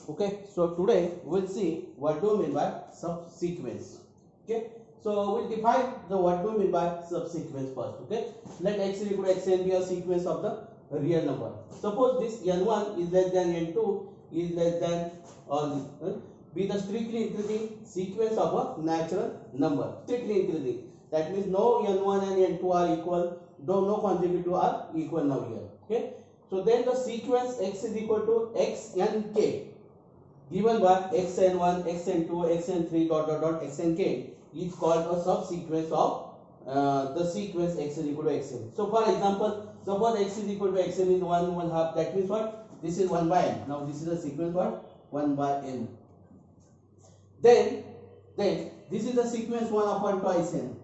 Okay, so today we'll see what do we mean by subsequence. Okay, so we'll define the what do we mean by subsequence first. Okay, let x is equal to xn be a sequence of the real number. Suppose this n1 is less than n2 is less than be the strictly increasing sequence of a natural number. Strictly increasing. That means no n1 and n2 are equal. Though no consecutive are equal now here. Okay, so then the sequence x is equal to xnk given by xn1, xn2, xn3 dot dot dot xnk is called a subsequence of the sequence x is equal to xn. So for example, suppose x is equal to xn is 1/2. That means what? This is 1 by n. Now this is a sequence what? 1 by n. Then this is the sequence 1 upon twice n.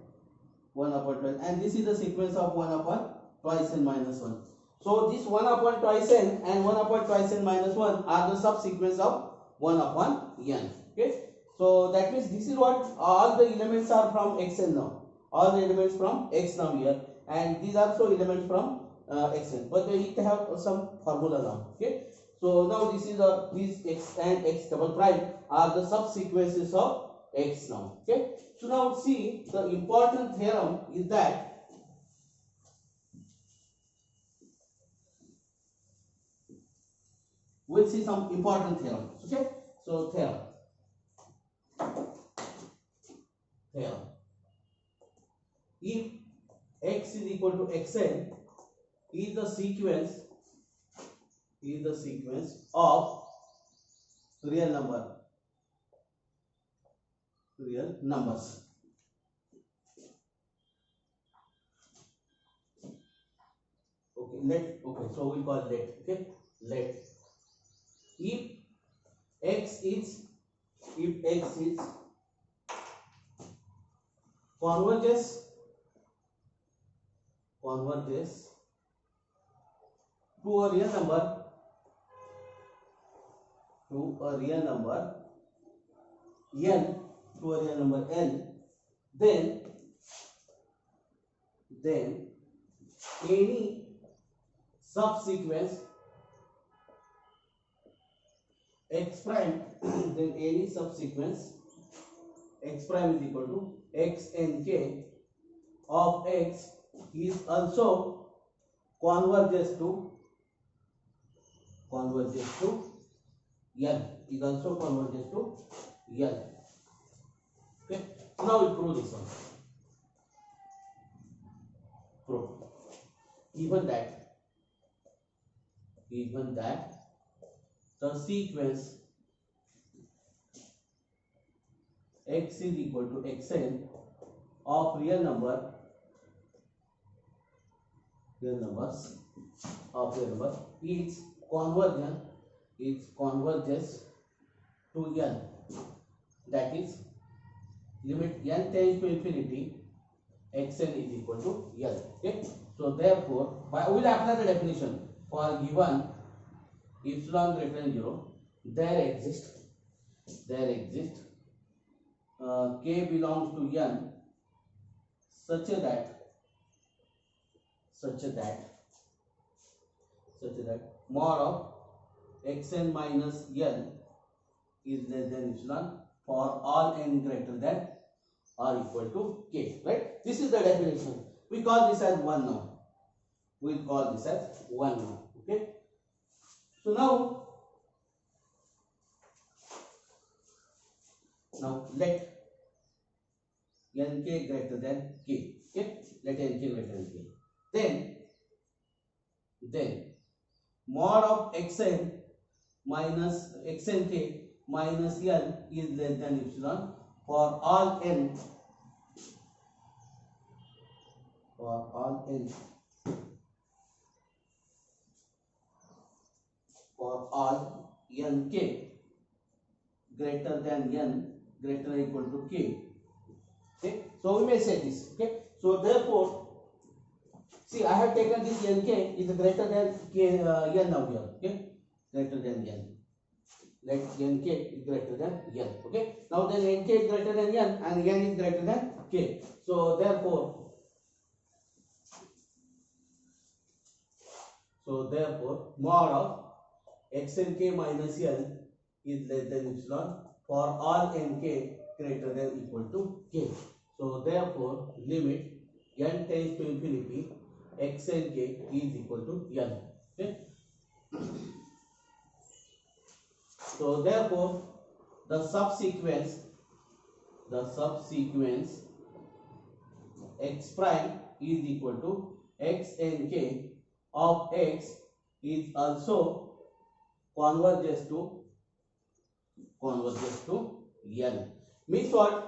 1 upon twice, and this is the sequence of 1 upon twice n minus 1. So this 1 upon twice n and 1 upon twice n minus 1 are the subsequence of 1 upon n. Okay, so that means this is what all the elements are from xn now. All the elements from x now here, and these are also elements from xn, but they need to have some formula now. Okay, so now this is these x and x double prime are the subsequences of x now. Okay, so now see, the important theorem is that we'll see some important theorems. Okay, so theorem. If x is equal to xn is the sequence of real numbers. Okay, so we'll call let. Okay, let. If x is converges to a real number n, then any subsequence x prime then any subsequence x prime is equal to xnk of x is also converges to n, is also converges to n. Okay, now we'll prove this one. Prove even that the sequence x is equal to xn of real numbers is converges to n, that is limit n tends to infinity xn is equal to n. Okay, so therefore we will apply the definition for given epsilon greater than 0 there exists k belongs to n such that mod of xn minus n is less than epsilon for all n greater than or equal to k. Right? This is the definition. We call this as 1 now. We will call this as 1 now. Okay. So now let nk greater than k. Okay. Let nk greater than k. Then mod of xn minus xnk minus n is less than epsilon for all n nk greater than n greater than equal to k. Okay, so we may say this. Okay, so therefore see, I have taken this nk is greater than k n now here. Okay, greater than n. Let nk is greater than n. Okay, now then nk is greater than n and n is greater than k. So therefore mod of xnk minus n is less than epsilon for all nk greater than equal to k. So therefore limit n tends to infinity x and k is equal to n. Okay. So therefore the subsequence x prime is equal to x and k of x is also converges to n. Means what?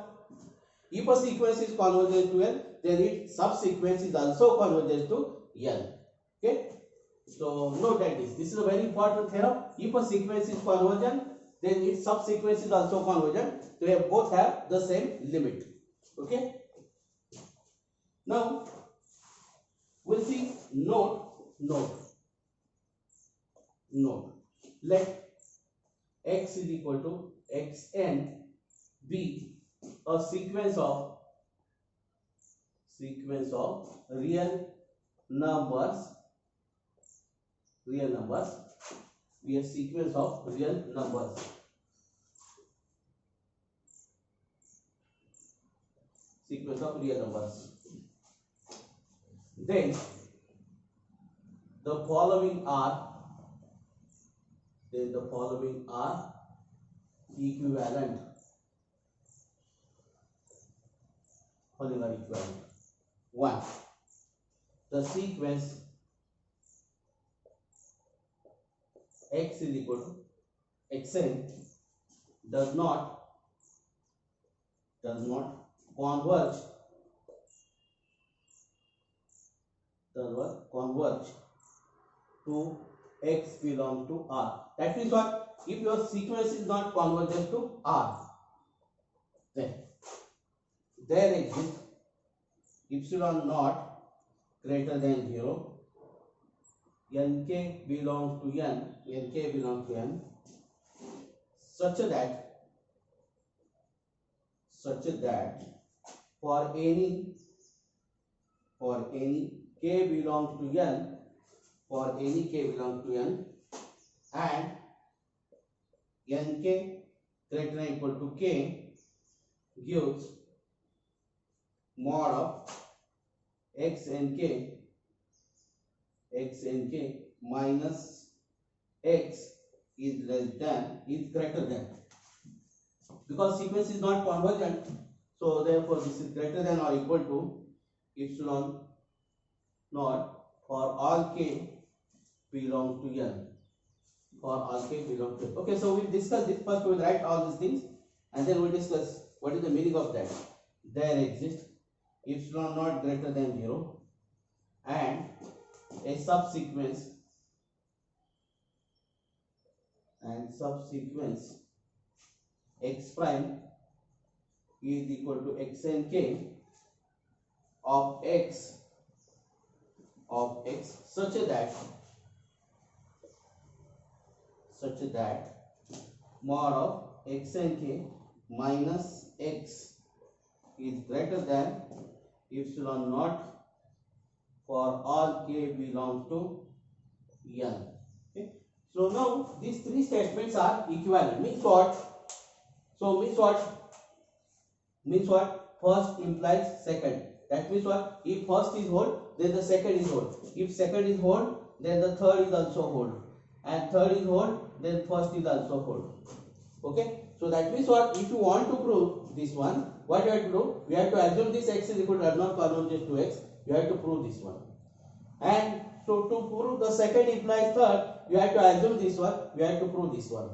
If a sequence is convergent to n, then its subsequence is also convergent to n. Okay. So note that this is a very important theorem. If a sequence is convergent, then its subsequence is also convergent. So they both have the same limit. Okay. Now we'll see note. Let x is equal to xn be a sequence of real numbers. Be a sequence of real numbers. Then the following are equivalent. One, the sequence x is equal to xn does not converge to x belongs to R. That means what? If your sequence is not convergent to R, then there exists epsilon naught greater than 0, nk belongs to n, such that for any k belongs to n, and nk greater than equal to k gives mod of x and k minus x is greater than, because sequence is not convergent, so therefore this is greater than or equal to epsilon naught for all k belong to n. Okay, so we'll discuss this. First we'll write all these things and then we'll discuss what is the meaning of that. There exists epsilon naught greater than 0 and a subsequence x prime is equal to x and k of x such that mod of x and k minus x is greater than epsilon naught for all k belongs to n. Okay. So now these three statements are equivalent. Means what? First implies second. That means what? If first is whole, then the second is whole. If second is whole, then the third is also whole. And third is whole, then first is also whole. Okay? So that means what? If you want to prove this one, what you have to do? We have to assume this x is equal to abnormal convergence to x. You have to prove this one. And so to prove the second implies third, you have to assume this one. You have to prove this one.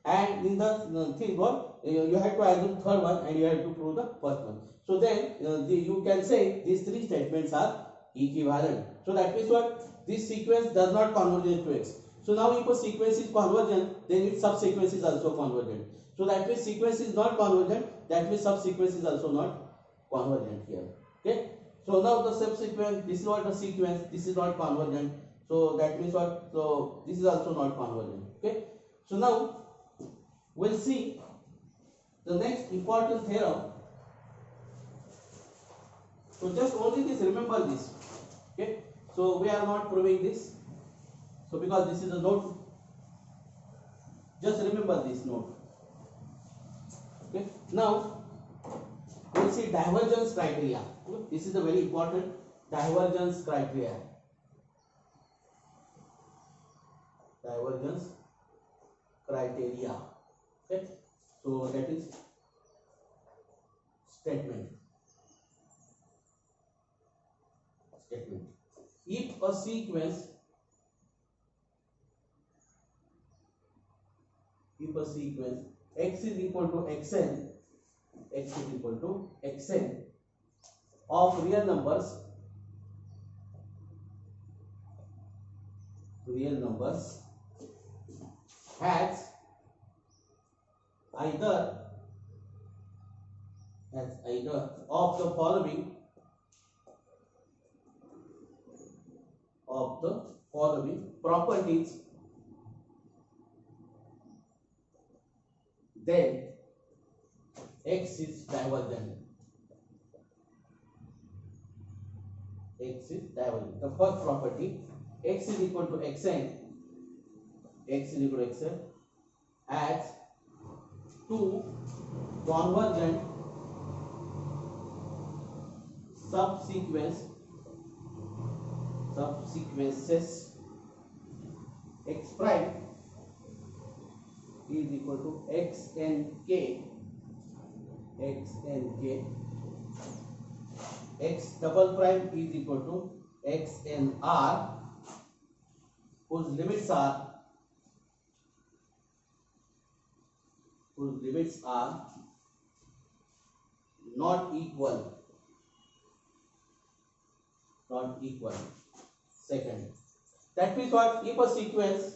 And in the thing one, you have to assume third one, and you have to prove the first one. So then you can say these three statements are equivalent. So that means what? This sequence does not converge to x. So now if a sequence is convergent, then its subsequence is also convergent. So that means sequence is not convergent, that means subsequence is also not convergent here. Okay. So now the subsequence, this is what the sequence, this is not convergent. So that means what? So this is also not convergent. Okay. So now we'll see the next important theorem. So just only this, remember this. Okay. So we are not proving this. So because this is a note. Just remember this note. Okay. Now we'll see divergence criteria. This is a very important divergence criteria. Divergence criteria. Okay. So that is statement. If a sequence x is equal to xn, of real numbers has either of the following properties, then x is divergent. The first property, x is equal to xn, has two convergent subsequences. X prime is equal to xnk, x double prime is equal to xnr, whose limits are not equal. Second, that means what? If a sequence,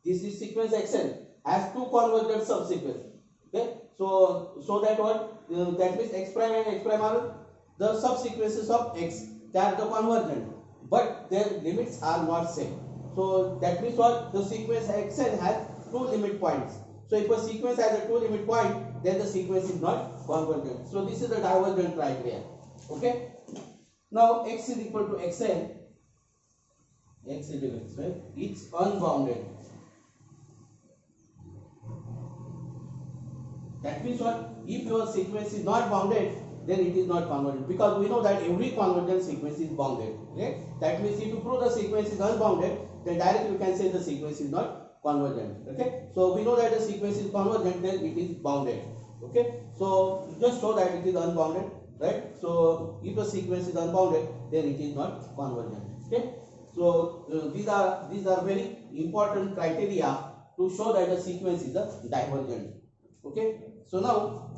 this is sequence xn, has two convergent subsequences. Okay, so that what? That means x prime and x prime are the subsequences of x. They are the convergent, but their limits are not same. So that means what? The sequence xn has two limit points. So if a sequence has a two limit point, then the sequence is not convergent. So this is the divergent criteria. Okay. Now x is equal to xn, it's unbounded. That means what? If your sequence is not bounded, then it is not convergent, because we know that every convergent sequence is bounded. Okay? That means if you prove the sequence is unbounded, then directly you can say the sequence is not convergent. Okay? So we know that the sequence is convergent, then it is bounded. Okay? So just show that it is unbounded, right? So if the sequence is unbounded, then it is not convergent. Okay? So these are very important criteria to show that the sequence is a divergent. Okay? So now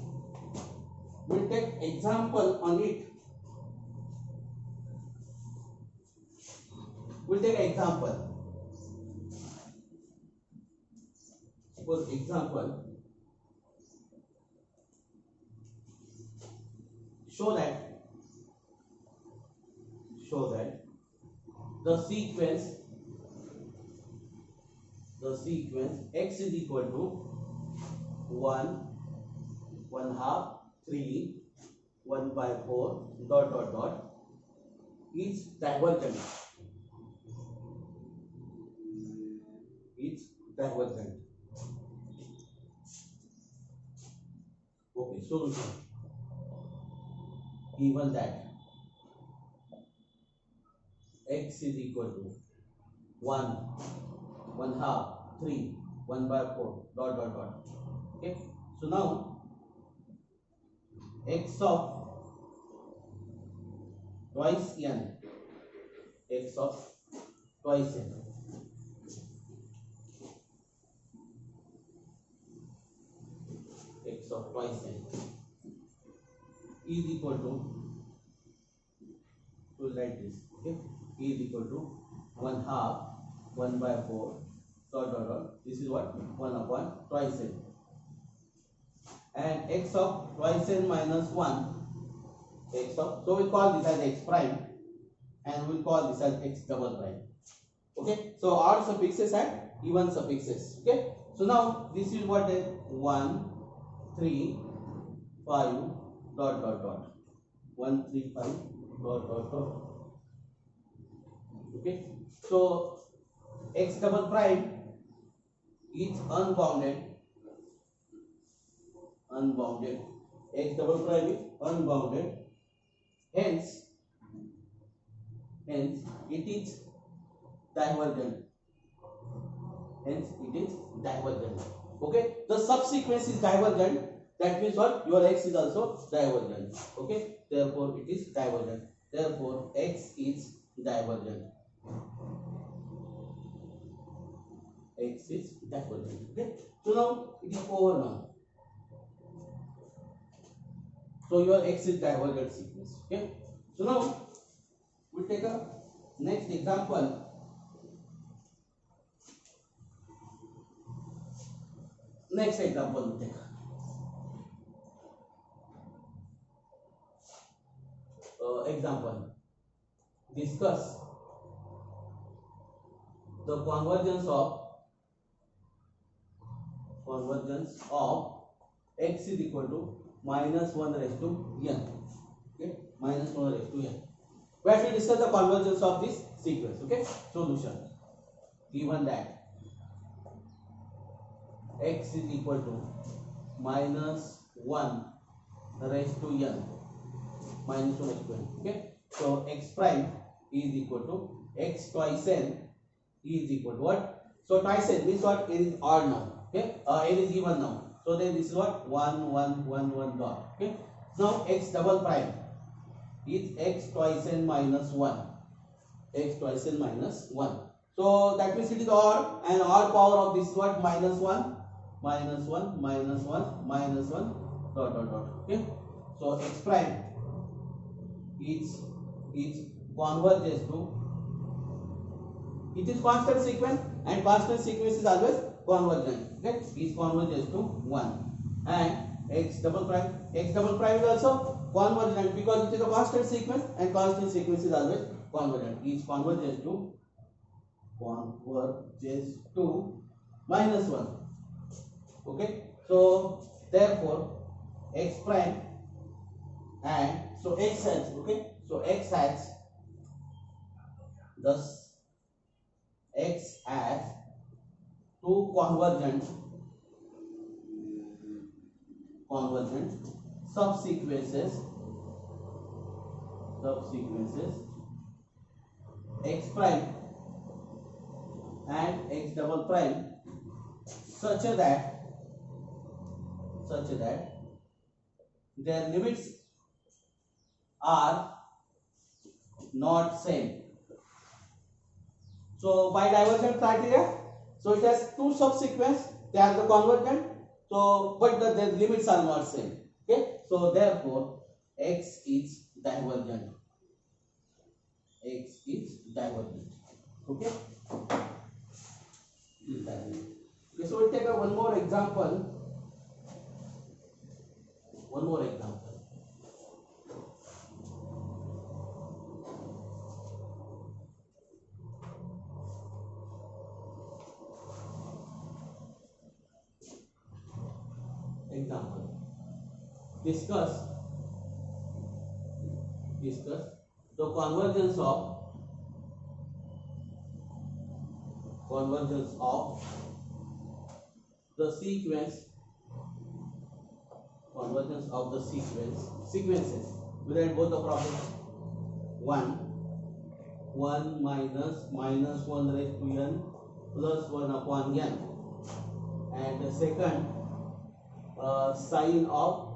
we'll take example on it. We'll take an example. For example, show that the sequence x is equal to 1, 1/2, 3, 1/4 ... is divergent. Okay, solution. Given that x is equal to 1, 1/2, 3, 1/4 ... Okay, so now x of twice n, x of twice n is equal to like this. Okay, is equal to 1/2, 1/4 ... This is what? 1 upon twice n. And x of twice n minus 1, so we call this as x prime, and we call this as x double prime. Okay, so odd suffixes and even suffixes. Okay, so now this is what is 1, 3, 5 ... 1, 3, 5 ... Okay, so x double prime is unbounded, x double prime is unbounded, hence it is divergent. Okay, the subsequence is divergent. That means what? Your x is also divergent. Okay, therefore it is divergent. Therefore x is divergent. X is divergent. Okay, so now it is over now. So your x is divergent sequence. Okay, so now we take a next example. Next example we take. Example. Discuss the convergence of x is equal to minus 1 raised to n. Okay, minus 1 raised to n. We have to discuss the convergence of this sequence. Okay, solution. Given that x is equal to minus 1 raised to n, minus 1 raised to n. Okay, so x prime is equal to x twice n is equal to what? So twice n means what? N is odd now. Okay, n is even now. So then this is what? 1 1 1 1 dot. Okay, now x double prime is x twice n minus 1. X twice n minus 1. So that means it is odd, and odd power of this is what? Minus 1 minus 1 minus 1 minus 1 dot dot dot. Okay, so x prime is converges to, it is constant sequence, and constant sequence is always convergent. Okay, is converges to 1, and x double prime is also convergent because it is a constant sequence, and constant sequence is always convergent. Is converges to minus 1. Okay, so therefore x prime, and so x has, okay, so x has, thus x has two convergent subsequences x prime and x double prime such that their limits are not same. So by divergence criteria, so it has two subsequence, they are the convergent, so but their limits are not same. Okay, so therefore x is divergent. Okay, okay, so we'll take one more example. Discuss the convergence of the sequences. We write both the problems. 1 minus 1 raised to n plus 1 upon n, and the second sine of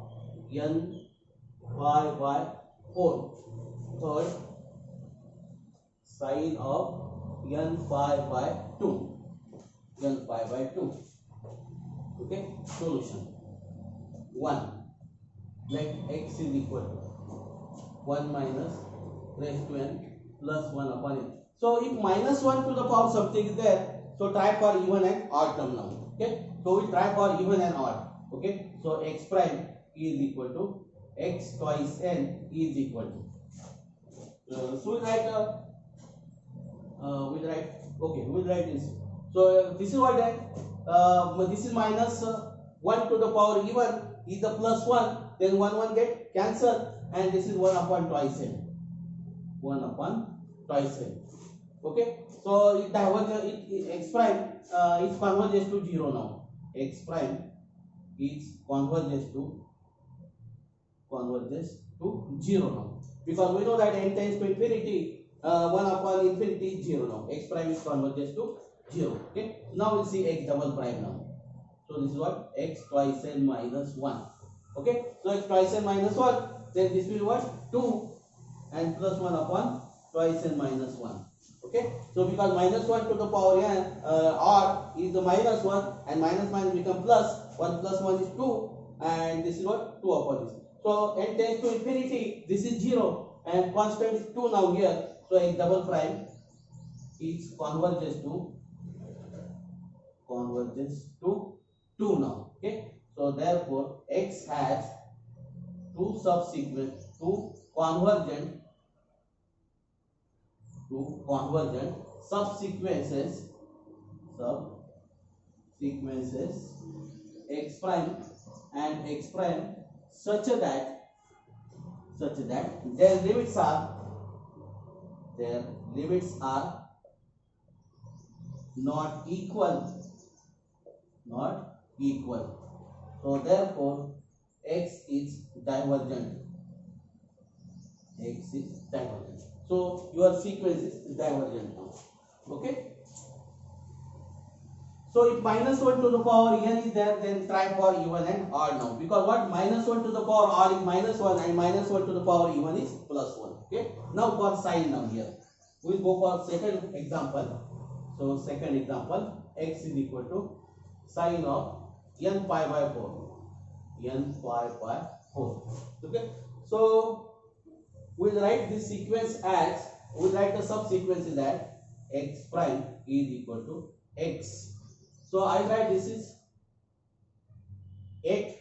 n pi by 4. Third, sine of n pi by 2. Okay, solution. 1, let x is equal to 1 minus raised to n plus 1 upon n. So if minus 1 to the power something is there, so try for even and odd term now. Okay, so we try for even and odd. Okay, so x prime is equal to x twice n is equal to, so we write we'll write this. So this is what this is minus 1 to the power even is the plus 1, then 1 get cancelled, and this is 1 upon twice n. Okay, so it diverges, x prime is converges to 0 now. X prime is converges to 0 now, because we know that n tends to infinity, 1 upon infinity is 0 now. X prime is converges to 0. Okay, now we'll see x double prime now. So this is what? X twice n minus 1. Okay, so x twice n minus 1, then this will be what? 2 and plus 1 upon twice n minus 1. Okay, so because minus 1 to the power n r is the minus 1, and minus minus become plus, 1 plus 1 is 2, and this is what? 2 upon this. So n tends to infinity, this is 0, and constant is 2 now here. So x double prime is converges to 2 now. Okay, so therefore x has two convergent subsequences x prime and x prime such that their limits are not equal. So therefore x is divergent. So your sequence is divergent now. Okay, so if minus 1 to the power n is there, then try for even and odd now, because what? Minus 1 to the power odd is minus 1, and minus 1 to the power even is plus 1. Okay, now for sign now here we'll go for second example. So second example, x is equal to sine of n pi by 4. Okay, so we'll write this sequence as, we'll write the subsequence that x prime is equal to x. So I write this is 8n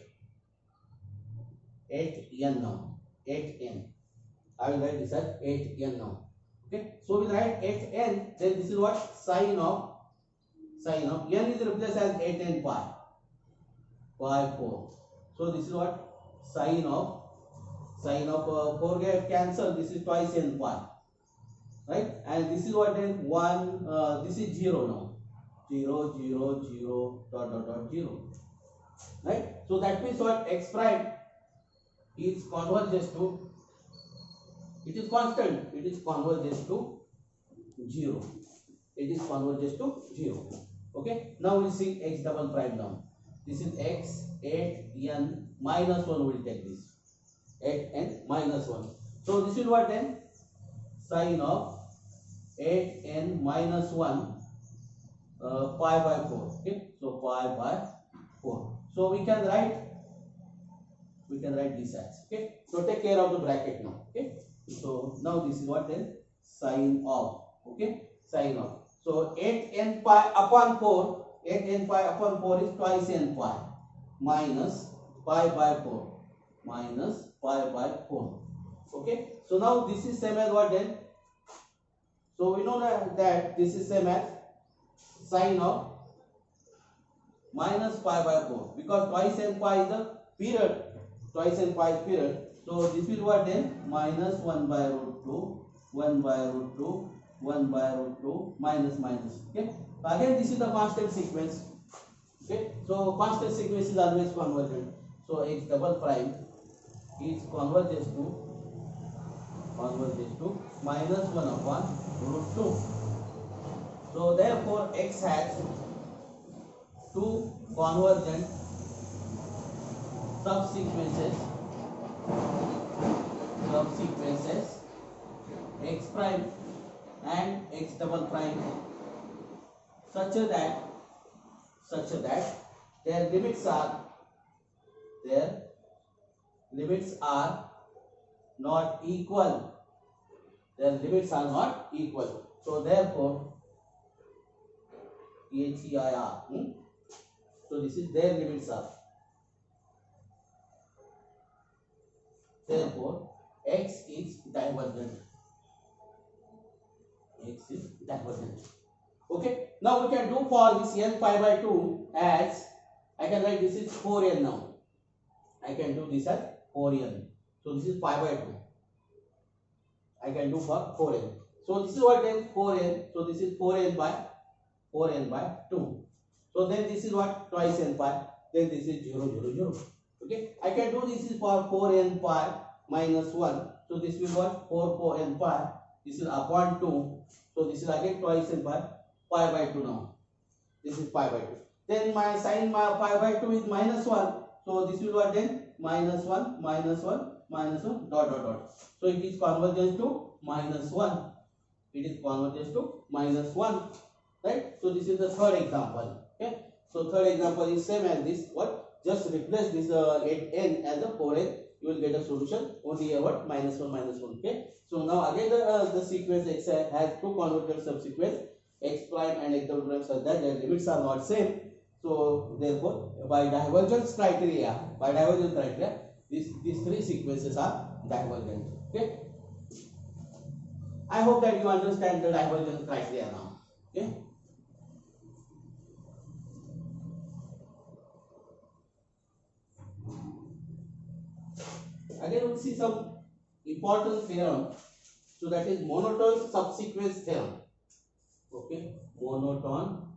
now. 8n. I will write this as 8n now. Okay, so we'll write 8n, then this is what? Sine of n is replaced as 8n pi 4. So this is what? Sine of 4 get cancel, this is twice n pi, right? And this is what? Then 1, this is 0 now. 0 0 0 dot dot dot 0, right? So that means what? X prime is converges to, it is constant, it is converges to 0. Okay, now we'll see x double prime now. This is x 8n minus 1, we'll take this 8n minus 1. So this is what then? Sine of 8n minus 1 pi by 4. Okay, so pi by 4. So we can write this as, okay. So take care of the bracket now. Okay, so now this is what then? Sine of, okay, sine of. So 8n pi upon 4, 8n pi upon 4 is twice n pi minus pi by 4 minus pi by 4. Okay, so now this is same as what then? So we know that this is same as sine of minus pi by 4, because twice n pi is the period. So this will what then? Minus 1 by root 2, 1 by root 2, 1 by root 2, minus. Okay, again this is the constant sequence. Okay, so constant sequence is always convergent. So x double prime is converges to minus 1 upon root 2. So therefore x has two convergent subsequences x prime and x double prime such that their limits are not equal. So therefore HEIR. So this is their limits are. Therefore x is divergent. Okay, now we can do for this n pi by 2 as, I can write this is 4n now. I can do this as 4n. So this is pi by 2. I can do for 4n. So this is what then 4n. So this is 4n by 2. So then this is what twice n pi. Then this is 0 0 0. Okay, I can do this is for 4n pi minus 1. So this will what 4n pi. This is upon 2. So this is again twice n pi by 2 now. This is pi by 2. Then my sin pi by 2 is minus 1. So this will what then minus 1 minus 1 minus 1 dot dot dot. So it is convergence to minus 1. It is convergence to minus 1. Right? So this is the third example. Okay. So third example is same as this. What? Just replace this n as a 4n. You will get a solution only about minus 1 minus 1. Okay. So now again the sequence x has two convergent subsequence x prime and x double prime such that their limits are not same. So therefore by divergence criteria these three sequences are divergent. Okay. I hope that you understand the divergence criteria now. Okay. Again we'll see some important theorem. So that is monotone subsequence theorem. Okay, monotone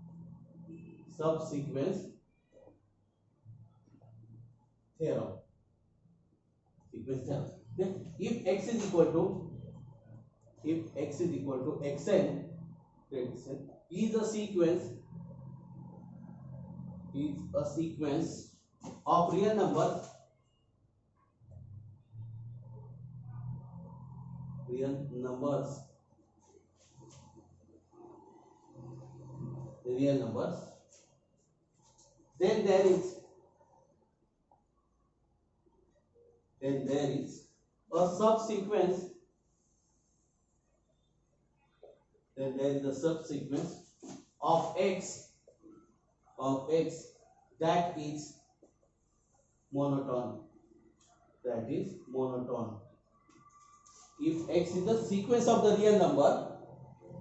subsequence theorem. Sequence theorem. Then if x is equal to xn is a sequence of real numbers then there is a subsequence of x that is monotone. If x is the sequence of the real number,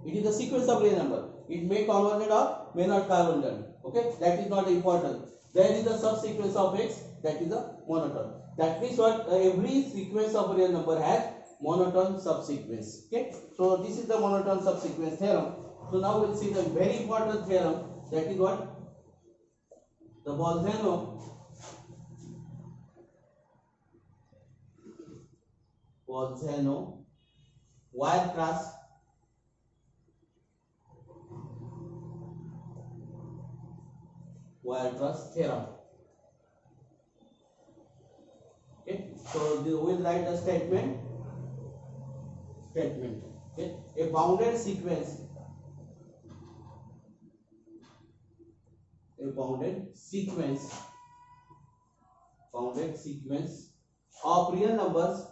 it is the sequence of real number. It may convergent or may not convergent. Okay, that is not important. There is a subsequence of x that is a monotone. That means what every sequence of real number has monotone subsequence. Okay, so this is the monotone subsequence theorem. So now we'll see the very important theorem, that is what the Bolzano Weierstrass theorem. Okay, so we will write a statement. Okay, a bounded sequence of real numbers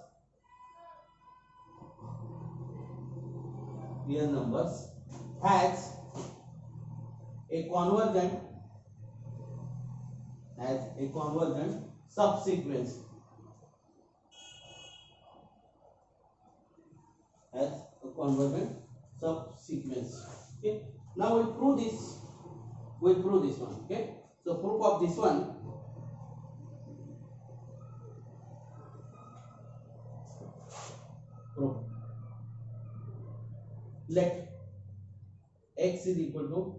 has a convergent subsequence. Okay, now we'll prove this one. Okay, so proof of this one, let x is equal to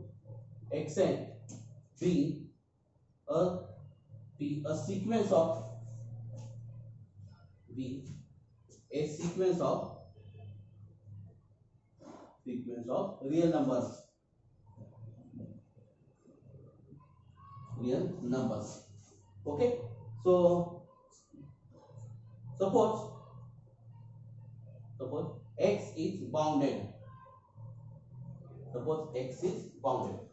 xn be a sequence of real numbers. Okay, so suppose x is bounded.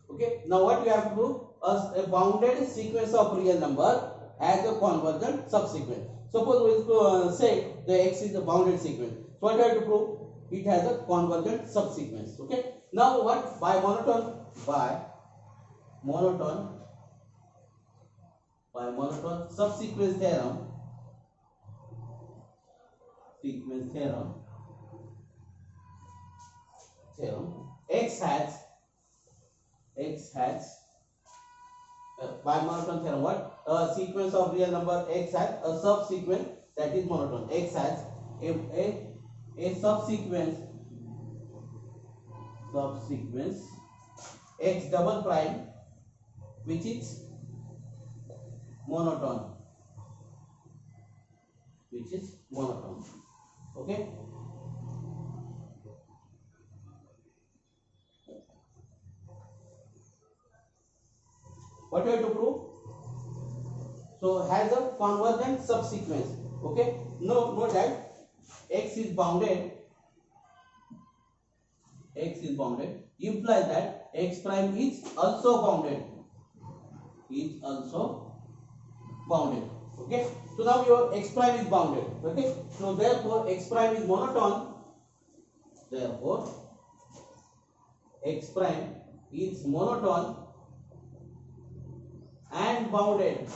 Okay, now what we have to do? A bounded sequence of real number has a convergent subsequence. Suppose we say the x is a bounded sequence. So what we have to prove? It has a convergent subsequence. Okay, now what? By monotone subsequence theorem, x has by monotone theorem what? A sequence of real number x has a subsequence that is monotone. X has a subsequence subsequence x double prime which is monotone, okay. What we have to prove? So has a convergent subsequence, okay. Note that x is bounded implies that x prime is also bounded, okay. So now your x prime is bounded, okay. So therefore x prime is monotone, and bounded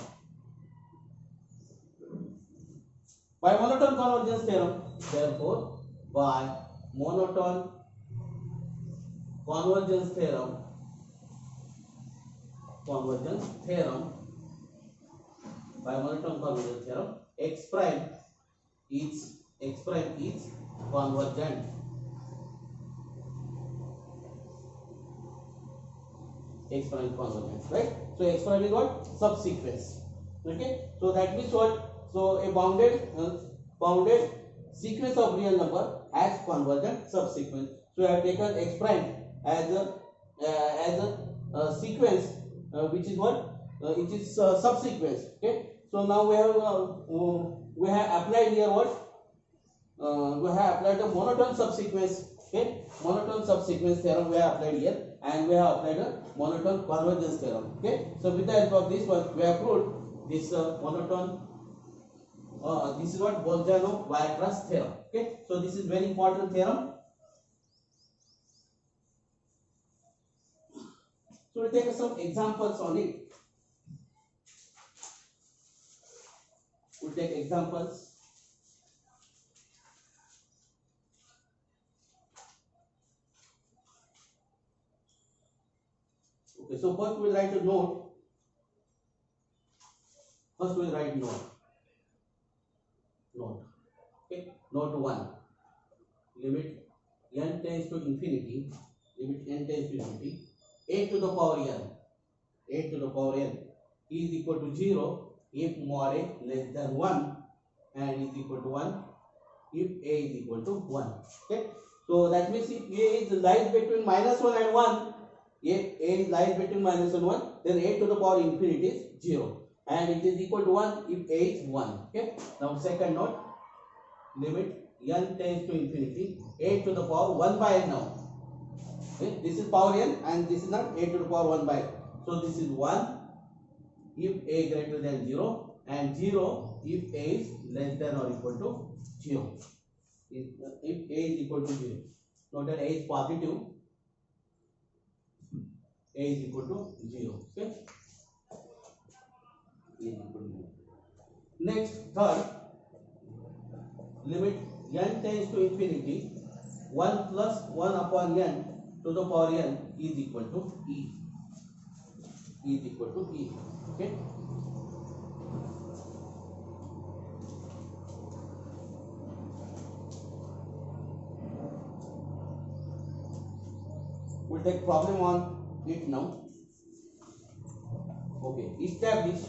by monotone convergence theorem. Therefore by monotone convergence theorem x prime is convergent. X prime is convergent, right? So x prime is what? Subsequence, okay. So that means what? So a bounded sequence of real number has convergent subsequence. So I have taken x prime as a sequence which is what? It is subsequence, okay. So now we have applied here what? We have applied the monotone subsequence, okay. Monotone subsequence theorem we have applied here, and we have applied a monotone convergence theorem, okay. So with the help of this one we have proved this monotone. This is what? Bolzano Weierstrass theorem, okay. So this is very important theorem. So we'll take some examples on it. We'll take examples. Okay, so first we'll write a note. Okay, note 1. Limit n tends to infinity. A to the power n is equal to 0 if mod a less than 1 and is equal to 1 if a is equal to 1. Okay, so that means if a lies between -1 and 1, if a lies between -1 and 1, then a to the power infinity is 0 and it is equal to 1 if a is 1. Okay, now second note, limit n tends to infinity, a to the power 1 by n now. Okay, this is power n and this is not a to the power 1 by n. So this is 1 if a greater than 0 and 0 if a is less than or equal to 0. If a is equal to 0. Note that a is positive, a is equal to 0. Okay, a is equal to 0. Next, third, limit n tends to infinity, 1 plus 1 upon n to the power n is equal to e. Okay, we'll take problem on it now. Okay, establish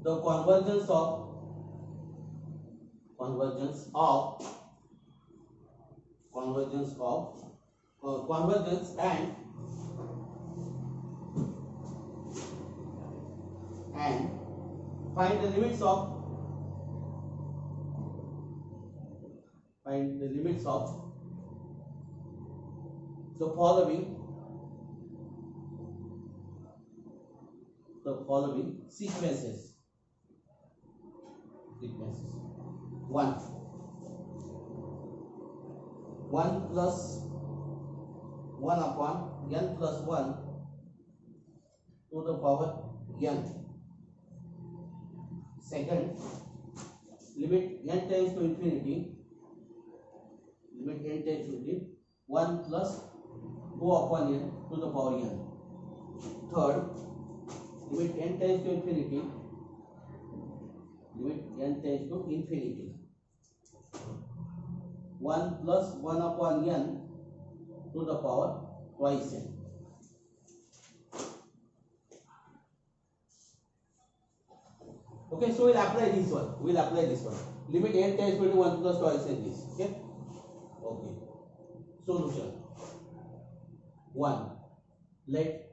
the convergence and find the limits of the following sequences. 1 plus 1 upon n plus 1 to the power n. Second, limit n tends to infinity, 1 plus 2 upon n to the power n. Third, limit n tends to infinity, 1 plus 1 upon n to the power twice n. Okay, so we'll apply this one. Limit n tends to 1 plus twice n this. Okay. Okay. Solution. 1. Let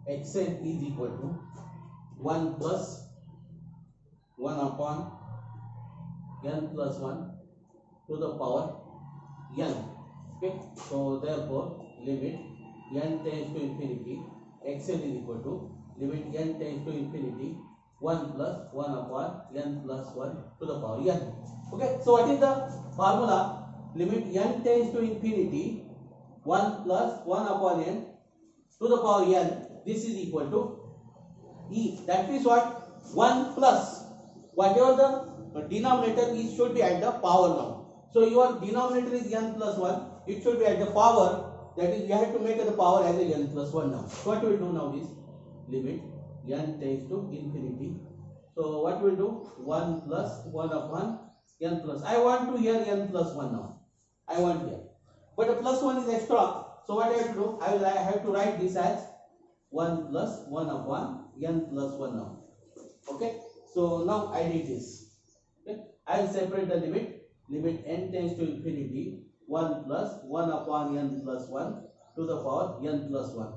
xn is equal to 1 plus 1 upon n plus 1 to the power n. Okay. So therefore limit n tends to infinity, xn is equal to limit n tends to infinity 1 plus 1 upon n plus 1 to the power n. Okay. So what is the formula? Limit n tends to infinity 1 plus 1 upon n to the power n. This is equal to e. That is what? 1 plus whatever the denominator is should be at the power now. So your denominator is n plus 1. It should be at the power. That is, you have to make the power as a n plus 1 now. So what we will do now is limit n tends to infinity. So what we will do? 1 plus 1 upon n plus. I want to hear n plus 1 now. I want here. But the plus 1 is extra. So what I have to do? I have to write this as 1 plus 1 upon n plus 1 now. Okay. So now I did this. Okay. I will separate the limit. Limit n tends to infinity 1 plus 1 upon n plus 1 to the power n plus 1.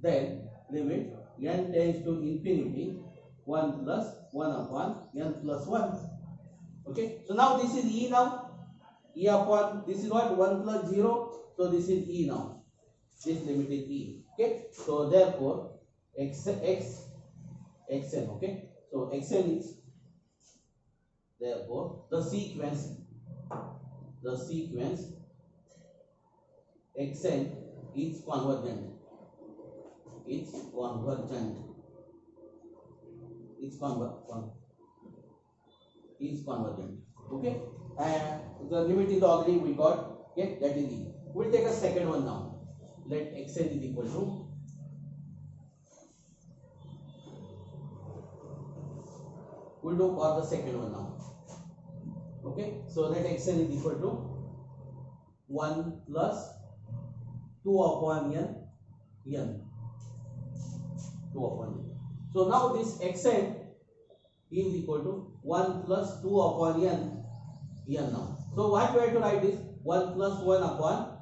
Then limit n tends to infinity 1 plus 1 upon n plus 1. Okay. So now this is e now. E upon this is what? 1 plus 0. So this is e now. This limit is e. Okay. So therefore xn. Okay. So xn is therefore the sequence xn is convergent. It's convergent. Okay. And the limit is already we got. Okay. That is e. We'll take a second one now. Let xn is equal to we'll do for the second one now. Okay. So let xn is equal to 1 plus 2 upon n. 2 upon n. So now this xn is equal to 1 plus 2 upon n now. So what we have to write is 1 plus 1 upon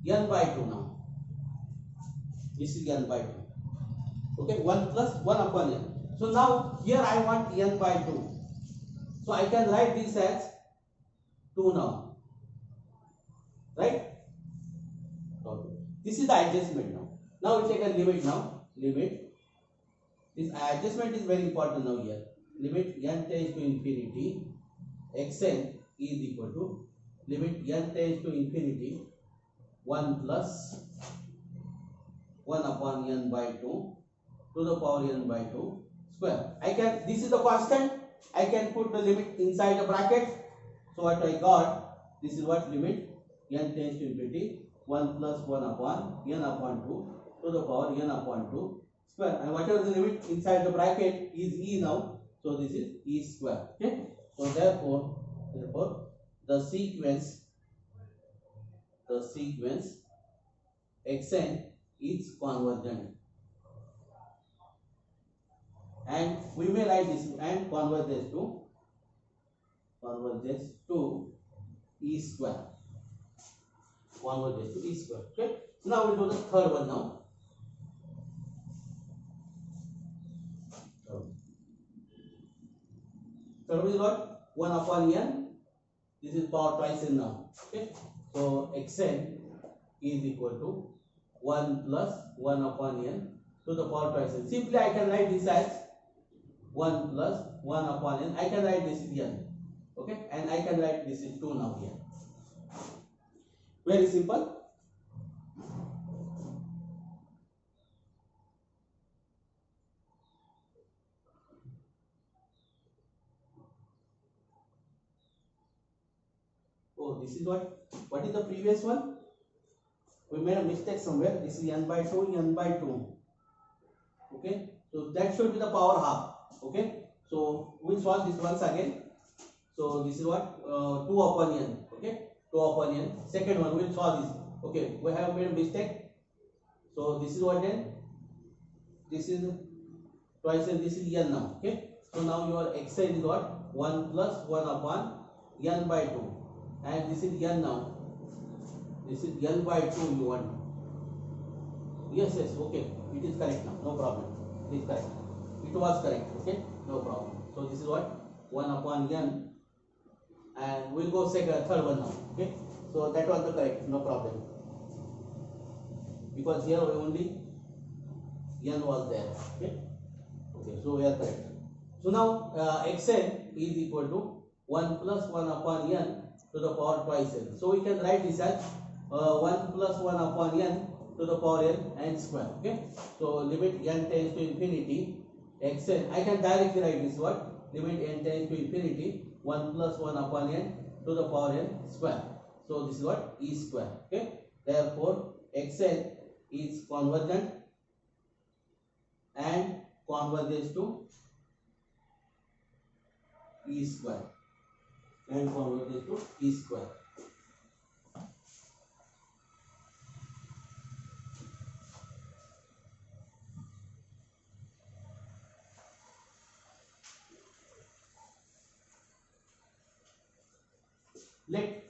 n by 2 now. This is n by 2. Okay, 1 plus 1 upon n. So now here I want n by 2. So I can write this as 2 now. Right? Okay. This is the adjustment now. Now we take a limit now. Limit. This adjustment is very important now here. Limit n tends to infinity. Xn is equal to limit n tends to infinity 1 plus 1 upon n by 2 to the power n by 2 square. This is the constant. I can put the limit inside the bracket. So what I got, this is what limit n tends to infinity 1 plus 1 upon n upon 2 to the power n upon 2 square. And whatever the limit inside the bracket is e now. So this is e square. Okay. So therefore the sequence xn is convergent. And we may write this and converges to e square. Okay. So now we'll do the third one now. Third one is what? 1 upon n. This is power twice n now. Okay. So xn is equal to 1 plus 1 upon n to the power twice n. Simply I can write this as 1 plus 1 upon n. I can write this is n. Okay. And I can write this is 2 now here. Very simple. Oh, this is what is the previous one? We made a mistake somewhere. This is n by 2, n by 2. Okay. So that should be the power half. Okay. So we'll solve this once again. So this is what 2 upon n. Okay. 2 upon n. Second one, we will solve this. Okay, we have made a mistake. So this is what n. This is twice n. This is n now. Okay. So now your xn is what? 1 plus 1 upon n by 2. And this is n now. This is n by 2 you want. Yes, okay. It is correct now. No problem. It is correct. It was correct. Okay. No problem. So this is what? 1 upon n. And we'll go third one now. Okay. So that was the correct. No problem. Because here only n was there. Okay. Okay. So we are correct. So now xn is equal to 1 plus 1 upon n to the power twice n. So we can write this as 1 plus 1 upon n to the power n square. Okay. So limit n tends to infinity. Xn, I can directly write this what? Limit n tends to infinity. 1 plus 1 upon n to the power n square. So this is what? E square. Okay. Therefore, xn is convergent and converges to E square. And converges to E square. Let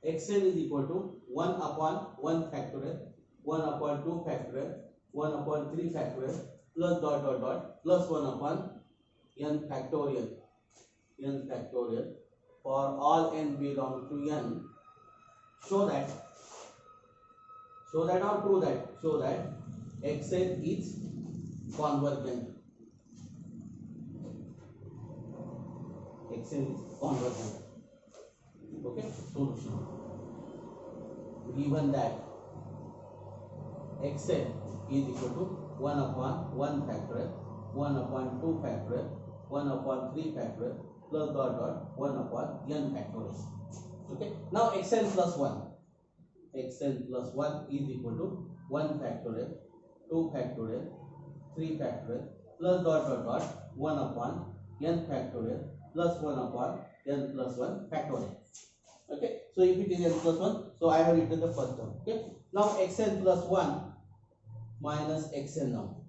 xn is equal to 1 upon 1 factorial, 1 upon 2 factorial, 1 upon 3 factorial, plus dot dot dot, plus 1 upon n factorial for all n belong to n. Show that or prove that, show that xn is convergent. Xn is convergent. Okay, solution. Given that xn is equal to 1 upon 1 factorial, 1 upon 2 factorial, 1 upon 3 factorial, plus dot dot 1 upon n factorial. Okay, now xn plus 1. Xn plus 1 is equal to 1 factorial, 2 factorial, 3 factorial, plus dot dot dot 1 upon n factorial, plus 1 upon n plus 1 factorial. Okay, so if it is n plus 1, so I have written the first term. Okay, now xn plus 1 minus xn now.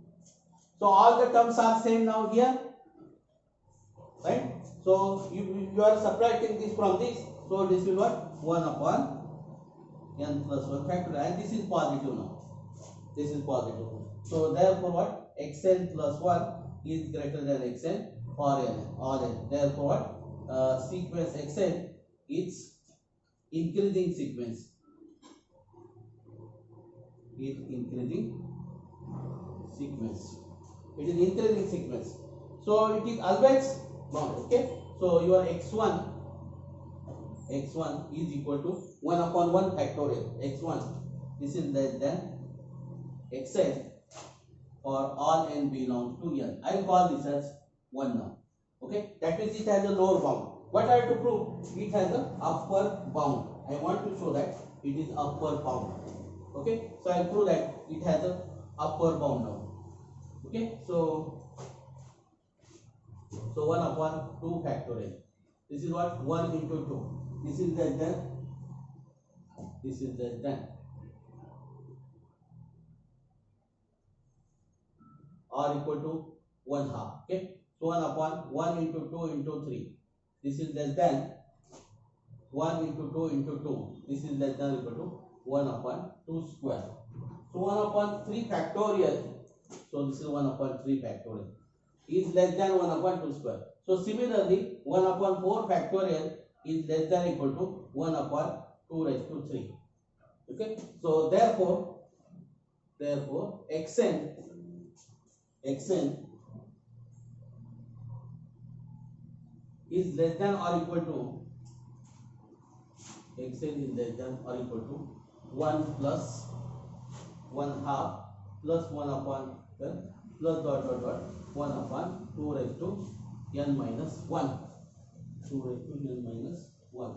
So all the terms are same now here, right? So you are subtracting this from this. So this is what? 1 upon n plus 1 factorial, and this is positive now. This is positive. So therefore what? Xn plus 1 is greater than xn or n, or n. Therefore what? Sequence xn is increasing sequence. It is increasing sequence. So it is always bound. Okay. So your x1 is equal to 1 upon 1 factorial. X1, this is less than xn for all n belongs to n. I will call this as 1 now. Okay. That means it has a lower bound. What I have to prove? It has an upper bound. I want to show that it is upper bound. Okay. So I will prove that it has an upper bound now. Okay. So 1 upon 2 factorial. This is what? 1 into 2. This is less than or equal to 1 half. Okay. So 1 upon 1 into 2 into 3. This is less than 1 into 2 into 2. This is less than or equal to 1 upon 2 square. So 1 upon 3 factorial. So this is 1 upon 3 factorial is less than 1 upon 2 square. So similarly 1 upon 4 factorial is less than or equal to 1 upon 2 raised to 3. Okay. So therefore xn is less than or equal to 1 plus 1 half plus 1 upon plus dot dot dot 1 upon 2 raised to n minus 1. 2 raised to n minus 1.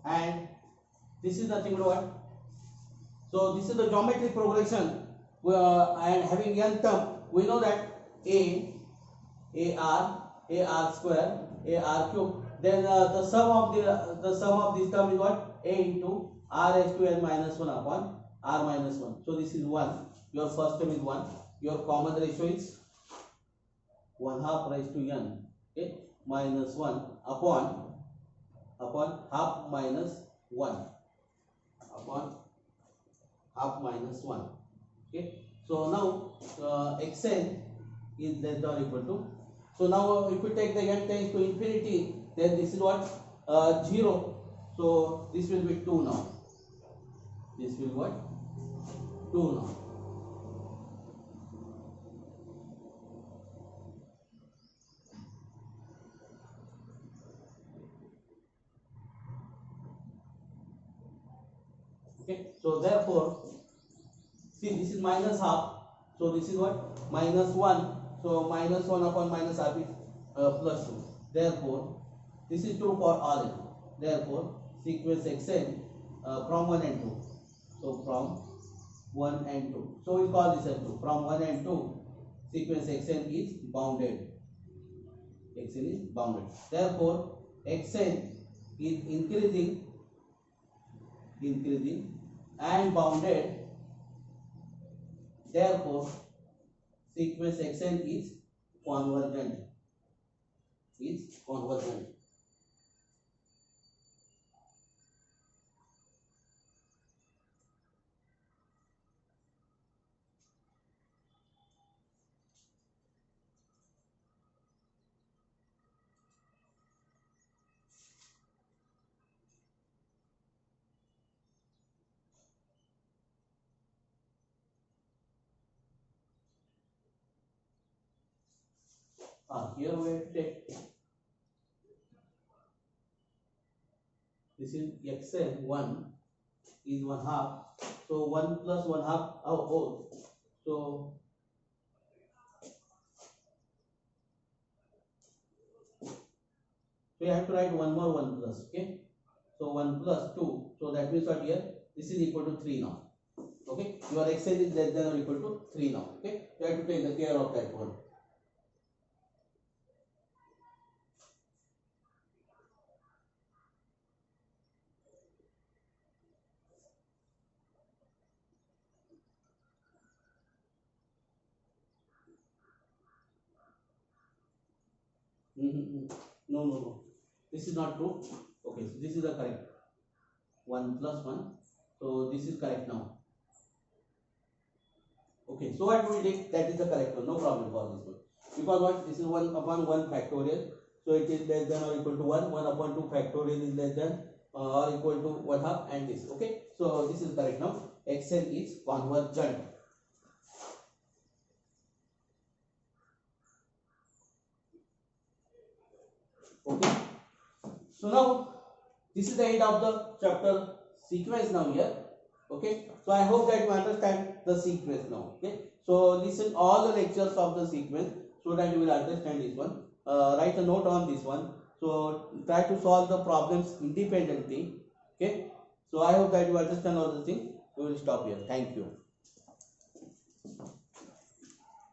And this is nothing but what? So this is the geometric progression and having n term, we know that ar square, ar cube. Then the sum of this term is what? A into r raised to n minus 1 upon r minus 1. So this is 1. Your first term is 1. Your common ratio is 1/2 raised to n, okay, minus 1 upon half minus 1 upon half minus 1. Okay. So now xn is less than or equal to. So now if we take the n tends to infinity, then this is what? 0. So this will be 2 now. This will be what? 2 now. Okay. So therefore, see, this is minus half. So this is what? Minus 1. So minus 1 upon minus half is plus 2. Therefore, this is true for all n. Therefore, sequence xn from 1 and 2. So from 1 and 2. So we call this as 2. From 1 and 2, sequence xn is bounded. Xn is bounded. Therefore, xn is increasing and bounded. Therefore, sequence xn is convergent. Here we have to take this is xn 1 is 1/2. So 1 plus 1/2 whole. So we have to write one more 1 plus. Okay. So 1 plus 2. So that means what here? This is equal to 3 now. Okay. Your xn is less than or equal to 3 now. Okay. You have to take the care of that one. No. This is not true. Okay, so this is the correct. 1 plus 1. So this is correct now. Okay, so what we did, that is the correct one. No problem for this one. Because what? This is 1 upon 1 factorial. So it is less than or equal to 1. 1 upon 2 factorial is less than or equal to 1/2 and this. Okay, so this is correct now. xn is convergent. Okay. So now this is the end of the chapter sequence now here. Okay. So I hope that you understand the sequence now. Okay. So listen all the lectures of the sequence so that you will understand this one. Write a note on this one. So try to solve the problems independently. Okay. So I hope that you understand all the things. We will stop here. Thank you.